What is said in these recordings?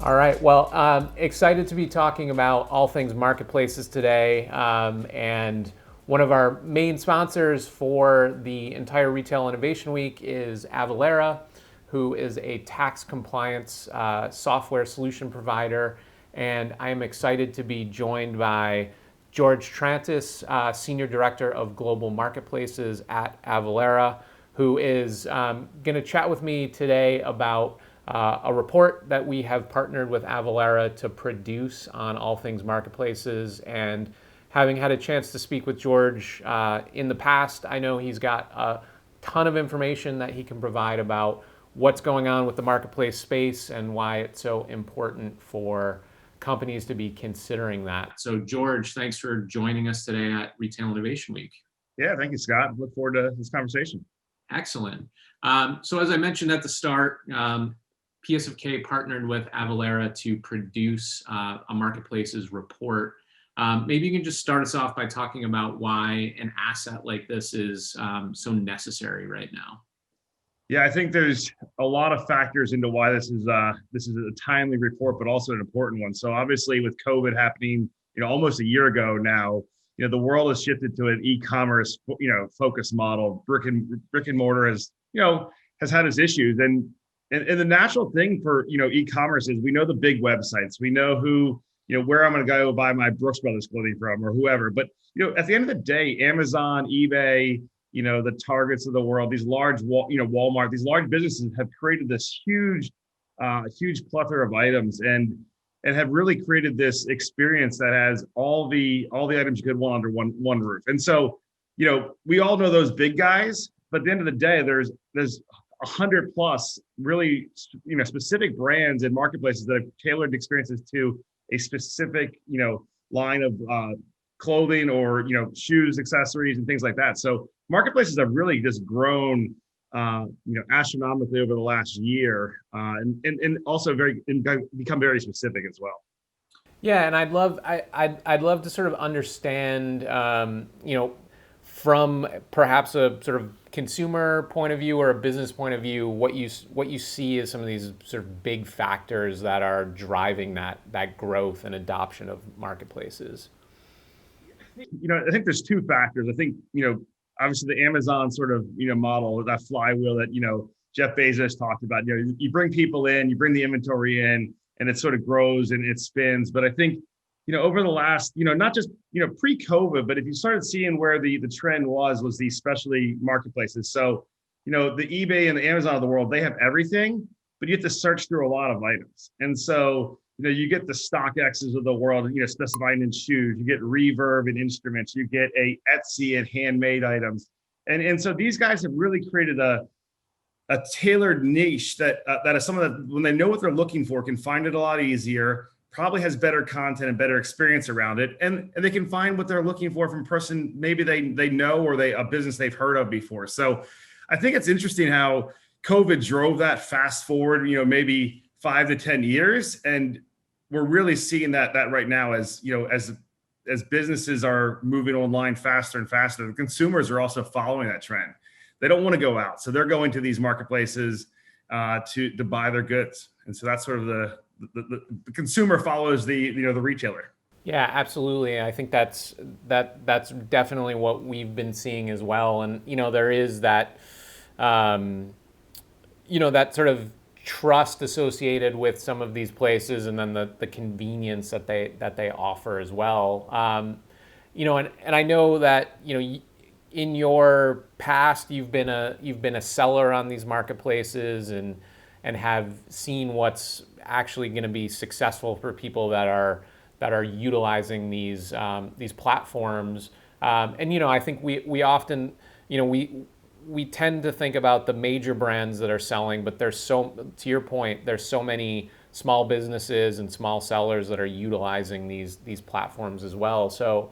All right. Well, excited to be talking about all things marketplaces today. And one of our main sponsors for the entire Retail Innovation Week is Avalara, who is a tax compliance software solution provider. And I am excited to be joined by George Trantas, Senior Director of Global Marketplaces at Avalara, who is going to chat with me today about a report that we have partnered with Avalara to produce on all things marketplaces. And having had a chance to speak with George in the past, I know he's got a ton of information that he can provide about what's going on with the marketplace space and why it's so important for companies to be considering that. So George, thanks for joining us today at Retail Innovation Week. Yeah, thank you, Scott. Look forward to this conversation. Excellent. So as I mentioned at the start, PSFK partnered with Avalara to produce a marketplaces report. Maybe you can just start us off by talking about why an asset like this is so necessary right now. Yeah, I think there's a lot of factors into why this is a timely report, but also an important one. So obviously, with COVID happening, almost a year ago now, the world has shifted to an e-commerce, focus model. Brick and mortar has had its issues, and the natural thing for e-commerce is we know the big websites, we know who where I'm going to go buy my Brooks Brothers clothing from or whoever. But at the end of the day, Amazon, eBay, the Targets of the world, these large, Walmart, these large businesses have created this huge plethora of items and have really created this experience that has all the items you could want under one roof. And so, we all know those big guys, but at the end of the day, there's 100 plus really, specific brands and marketplaces that have tailored experiences to a specific, line of clothing or, shoes, accessories, and things like that. So marketplaces have really just grown, astronomically over the last year, and also become very specific as well. Yeah, and I'd love to sort of understand, from perhaps a sort of consumer point of view or a business point of view, what you see as some of these sort of big factors that are driving that growth and adoption of marketplaces. I think there's two factors. I think, obviously the Amazon sort of, model, that flywheel that, Jeff Bezos talked about, you bring people in, you bring the inventory in, and it sort of grows and it spins. But I think, over the last, not just, pre-COVID, but if you started seeing where the trend was these specialty marketplaces. So, the eBay and the Amazon of the world, they have everything, but you have to search through a lot of items. And so, you get the StockX's of the world, specifying in shoes, you get Reverb and instruments, you get a Etsy and handmade items. And so these guys have really created a tailored niche that is someone that, when they know what they're looking for, can find it a lot easier, probably has better content and better experience around it. And they can find what they're looking for from a person maybe they know or a business they've heard of before. So I think it's interesting how COVID drove that fast forward, maybe 5 to 10 years. And we're really seeing that right now as businesses are moving online faster and faster. The consumers are also following that trend. They don't want to go out, so they're going to these marketplaces to buy their goods. And so that's sort of the consumer follows the retailer. Yeah, absolutely. I think that's definitely what we've been seeing as well. And there is that that sort of trust associated with some of these places, and then the convenience that they offer as well. And I know that in your past you've been a seller on these marketplaces and have seen what's actually going to be successful for people that are utilizing these platforms. And I think we often we tend to think about the major brands that are selling, but to your point, there's so many small businesses and small sellers that are utilizing these platforms as well. So,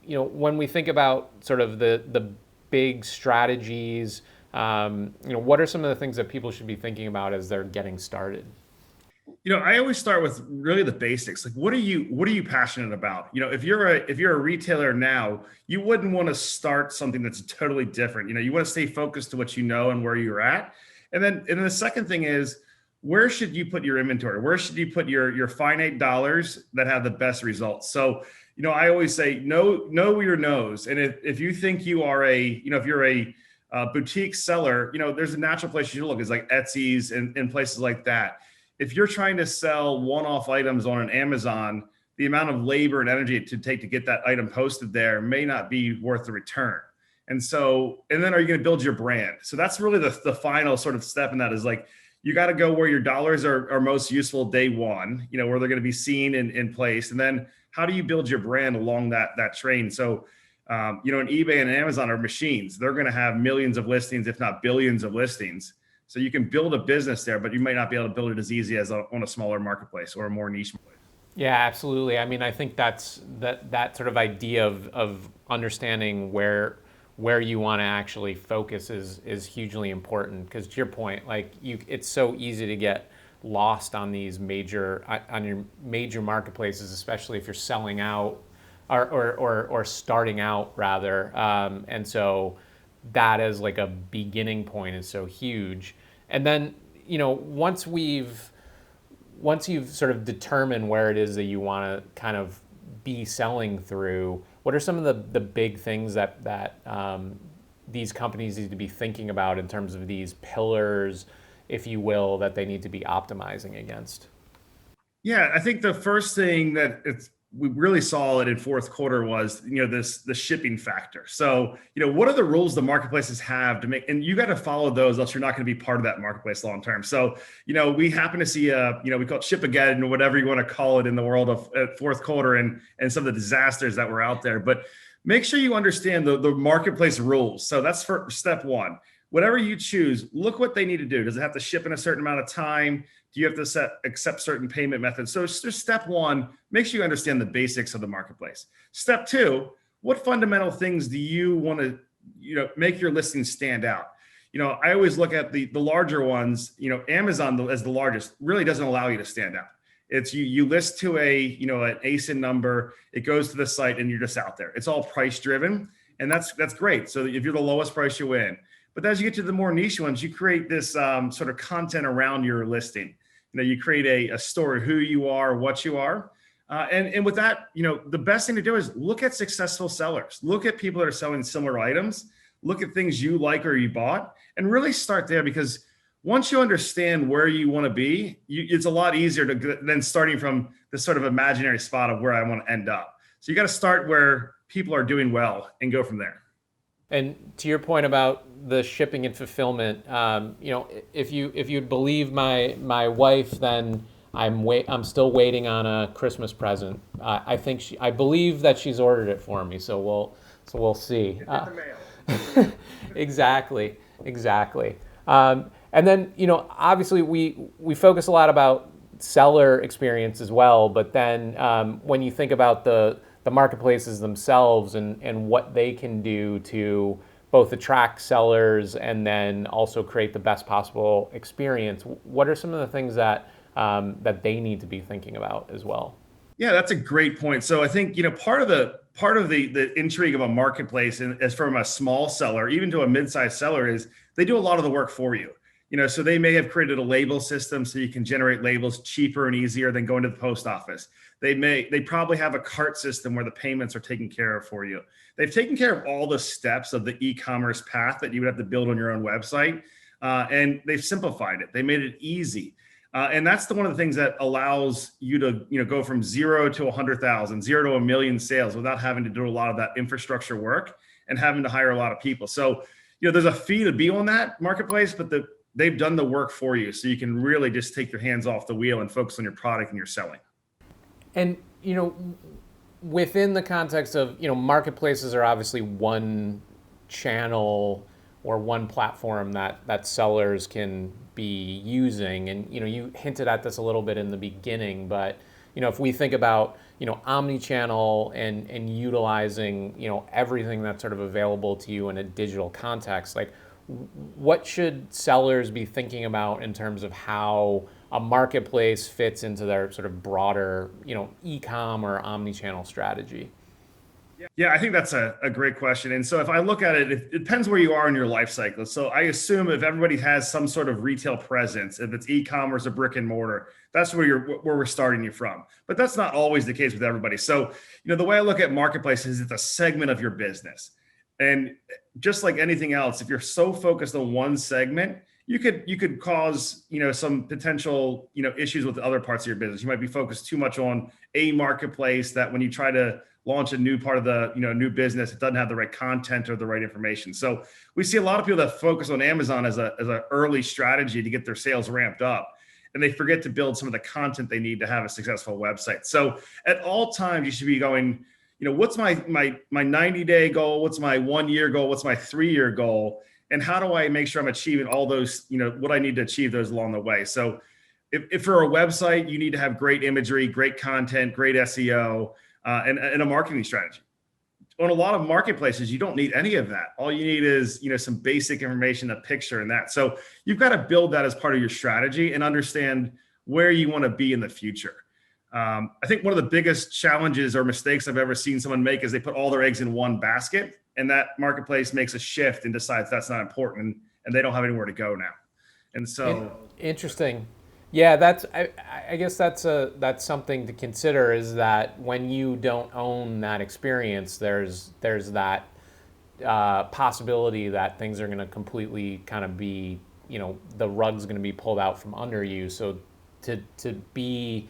when we think about sort of the big strategies, what are some of the things that people should be thinking about as they're getting started? I always start with really the basics. Like, what are you passionate about? If you're a retailer now, you wouldn't want to start something that's totally different. You want to stay focused to what you know and where you're at. And then the second thing is, where should you put your inventory? Where should you put your finite dollars that have the best results? So, I always say know your nose. And if you think you are if you're a boutique seller, there's a natural place you should look. It's like Etsy's and places like that. If you're trying to sell one-off items on an Amazon, the amount of labor and energy it to take to get that item posted there may not be worth the return. And then are you going to build your brand? So that's really the final sort of step in that is like, you got to go where your dollars are most useful day one, where they're going to be seen and in place. And then how do you build your brand along that train? So, an eBay and Amazon are machines. They're going to have millions of listings, if not billions of listings. So you can build a business there, but you might not be able to build it as easy as on a smaller marketplace or a more niche place. Yeah, absolutely. I mean, I think that sort of idea of understanding where you want to actually focus is hugely important, because to your point, like it's so easy to get lost on these on your major marketplaces, especially if you're selling out or starting out rather. And so that as like a beginning point is so huge. And then, once you've sort of determined where it is that you want to kind of be selling through, what are some of the big things that these companies need to be thinking about in terms of these pillars, if you will, that they need to be optimizing against? Yeah, I think the first thing that we really saw it in fourth quarter was, the shipping factor. So, what are the rules the marketplaces have to make, and you got to follow those, else you're not going to be part of that marketplace long term. So, we happen to see we call it Ship-A-Geddon or whatever you want to call it in the world of fourth quarter and some of the disasters that were out there. But make sure you understand the marketplace rules. So that's for step one. Whatever you choose, look what they need to do. Does it have to ship in a certain amount of time? Do you have to accept certain payment methods? So it's just step one, make sure you understand the basics of the marketplace. Step two, what fundamental things do you want to, make your listing stand out? I always look at the larger ones. Amazon as the largest really doesn't allow you to stand out. It's you list to an ASIN number, it goes to the site and you're just out there. It's all price driven, and that's great. So if you're the lowest price, you win. But as you get to the more niche ones, you create this sort of content around your listing. You create a story, who you are, what you are. And with that, the best thing to do is look at successful sellers. Look at people that are selling similar items. Look at things you like or you bought, and really start there, because once you understand where you want to be, it's a lot easier than starting from this sort of imaginary spot of where I want to end up. So you got to start where people are doing well and go from there. And to your point about the shipping and fulfillment, if you'd believe my wife, then I'm still waiting on a Christmas present. I believe that she's ordered it for me, so we'll see. Exactly. And then, obviously we focus a lot about seller experience as well, but then when you think about the marketplaces themselves and what they can do to both attract sellers and then also create the best possible experience, what are some of the things that they need to be thinking about as well? Yeah, that's a great point. So I think, part of the intrigue of a marketplace, and as from a small seller, even to a mid-sized seller, is they do a lot of the work for you. So they may have created a label system so you can generate labels cheaper and easier than going to the post office. They probably have a cart system where the payments are taken care of for you. They've taken care of all the steps of the e-commerce path that you would have to build on your own website. And they've simplified it. They made it easy. And that's one of the things that allows you to, go from 0 to 100,000, 0 to 1 million sales without having to do a lot of that infrastructure work and having to hire a lot of people. So, there's a fee to be on that marketplace, but they've done the work for you. So you can really just take your hands off the wheel and focus on your product and your selling. And, within the context of, marketplaces are obviously one channel or one platform that sellers can be using. And, you hinted at this a little bit in the beginning, but, if we think about, omni-channel and utilizing, everything that's sort of available to you in a digital context, like what should sellers be thinking about in terms of how a marketplace fits into their sort of broader, e-com or omni-channel strategy? Yeah, I think that's a great question. And so if I look at it, it depends where you are in your life cycle. So I assume if everybody has some sort of retail presence, if it's e-commerce or brick and mortar, that's where we're starting you from. But that's not always the case with everybody. So, the way I look at marketplaces is it's a segment of your business. And just like anything else, if you're so focused on one segment, you could cause, some potential, issues with other parts of your business. You might be focused too much on a marketplace that when you try to launch a new part of the new business, it doesn't have the right content or the right information. So we see a lot of people that focus on Amazon as a early strategy to get their sales ramped up, and they forget to build some of the content they need to have a successful website. So at all times you should be going, what's my 90-day goal, what's my 1-year goal, what's my 3-year goal, and how do I make sure I'm achieving all those, what I need to achieve those along the way. So if for a website, you need to have great imagery, great content, great SEO, and a marketing strategy. On a lot of marketplaces, you don't need any of that. All you need is, some basic information, a picture, and that. So you've got to build that as part of your strategy and understand where you want to be in the future. I think one of the biggest challenges or mistakes I've ever seen someone make is they put all their eggs in one basket, and that marketplace makes a shift and decides that's not important, and they don't have anywhere to go now. And so, Interesting. Yeah, I guess that's something to consider, is that when you don't own that experience, there's that possibility that things are going to completely kind of be, the rug's going to be pulled out from under you. So to be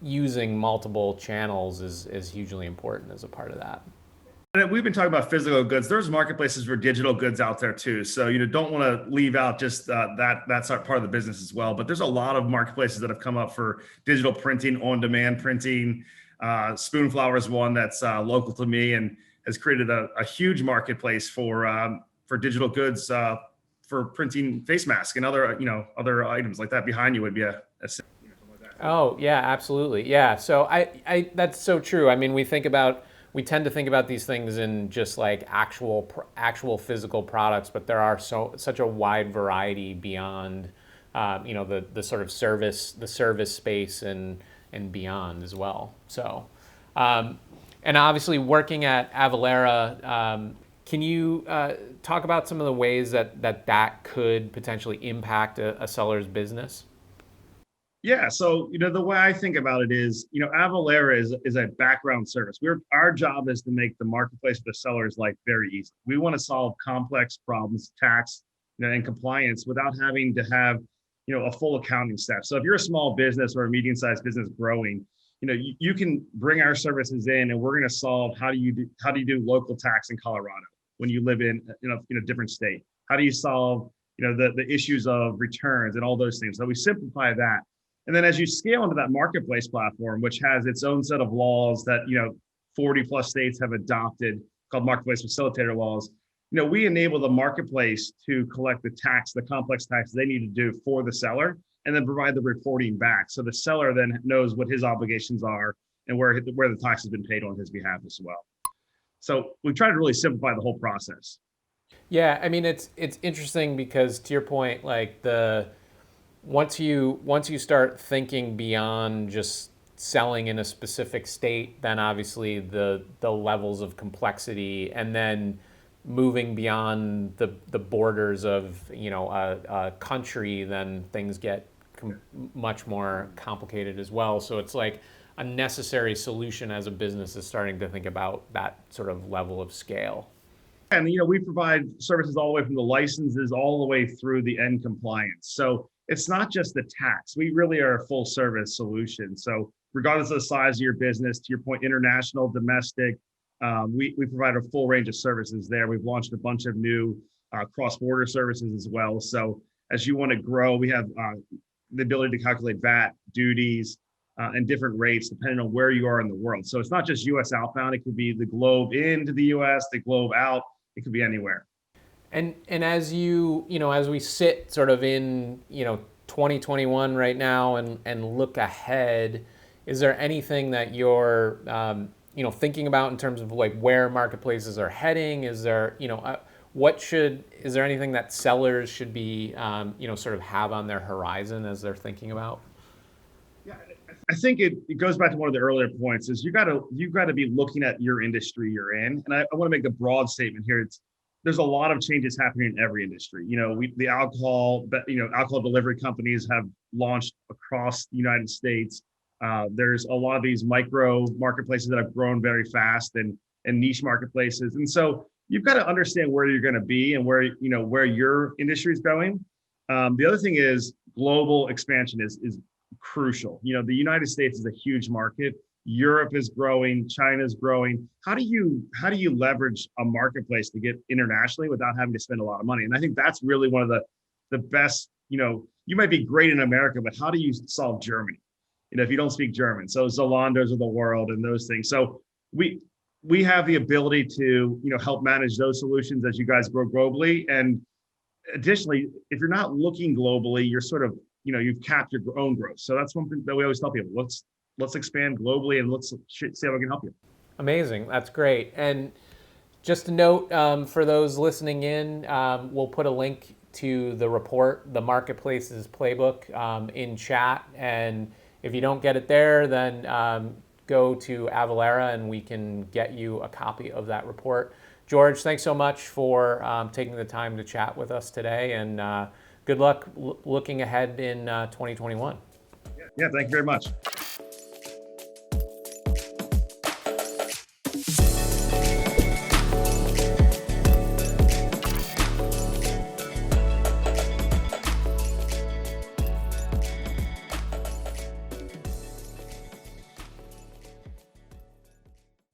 using multiple channels is hugely important as a part of that. and we've been talking about physical goods. There's marketplaces for digital goods out there too. So don't want to leave out just that's part of the business as well. But there's a lot of marketplaces that have come up for digital printing, on-demand printing. Spoonflower is one that's local to me and has created a huge marketplace for digital goods for printing face masks and other items like that. Behind you would be a Oh, yeah, absolutely. Yeah. So I that's so true. I mean, we tend to think about these things in just like actual physical products, but there are such a wide variety beyond, the sort of the service space and beyond as well. So, and obviously working at Avalara, can you talk about some of the ways that could potentially impact a seller's business? Yeah. So, the way I think about it is, Avalara is a background service. Our job is to make the marketplace for the seller's life very easy. We want to solve complex problems, tax, and compliance without having to have, a full accounting staff. So if you're a small business or a medium-sized business growing, you can bring our services in, and we're going to solve how do you do local tax in Colorado when you live in a different state? How do you solve, the issues of returns and all those things? So we simplify that. And then as you scale into that marketplace platform, which has its own set of laws that, 40 plus states have adopted, called marketplace facilitator laws, we enable the marketplace to collect the complex tax they need to do for the seller, and then provide the reporting back. So the seller then knows what his obligations are and where the tax has been paid on his behalf as well. So we try to really simplify the whole process. Yeah, I mean it's interesting because, to your point, like once you start thinking beyond just selling in a specific state, then obviously the levels of complexity, and then moving beyond the borders of a country, then things get much more complicated as well. So it's like a necessary solution as a business is starting to think about that sort of level of scale. And we provide services all the way from the licenses all the way through the end compliance. So it's not just the tax. We really are a full service solution. So regardless of the size of your business, to your point, international, domestic, we provide a full range of services there. We've launched a bunch of new cross-border services as well. So as you want to grow, we have the ability to calculate VAT, duties, and different rates depending on where you are in the world. So it's not just US outbound. It could be the globe into the US, the globe out. It could be anywhere. And as as we sit sort of in 2021 right now and look ahead, is there anything that you're thinking about in terms of like where marketplaces are heading? Is there is there anything that sellers should be sort of have on their horizon as they're thinking about? Yeah, I think it goes back to one of the earlier points is you got to be looking at your industry you're in. And I want to make a broad statement here. There's a lot of changes happening in every industry. The alcohol delivery companies have launched across the United States. There's a lot of these micro marketplaces that have grown very fast and niche marketplaces. And so you've got to understand where you're going to be and where your industry is going. The other thing is global expansion is crucial. The United States is a huge market. Europe is growing, China's growing. How do you leverage a marketplace to get internationally without having to spend a lot of money? And I think that's really one of the best, you might be great in America, but how do you solve Germany? If you don't speak German. So Zalandos of the world and those things. So we have the ability to, help manage those solutions as you guys grow globally. And additionally, if you're not looking globally, you're sort of, you've capped your own growth. So that's one thing that we always tell people. Let's expand globally and let's see how we can help you. Amazing. That's great. And just a note for those listening in, we'll put a link to the report, the Marketplaces Playbook, in chat. And if you don't get it there, then go to Avalara and we can get you a copy of that report. George, thanks so much for taking the time to chat with us today, and good luck looking ahead in 2021. Yeah, thank you very much.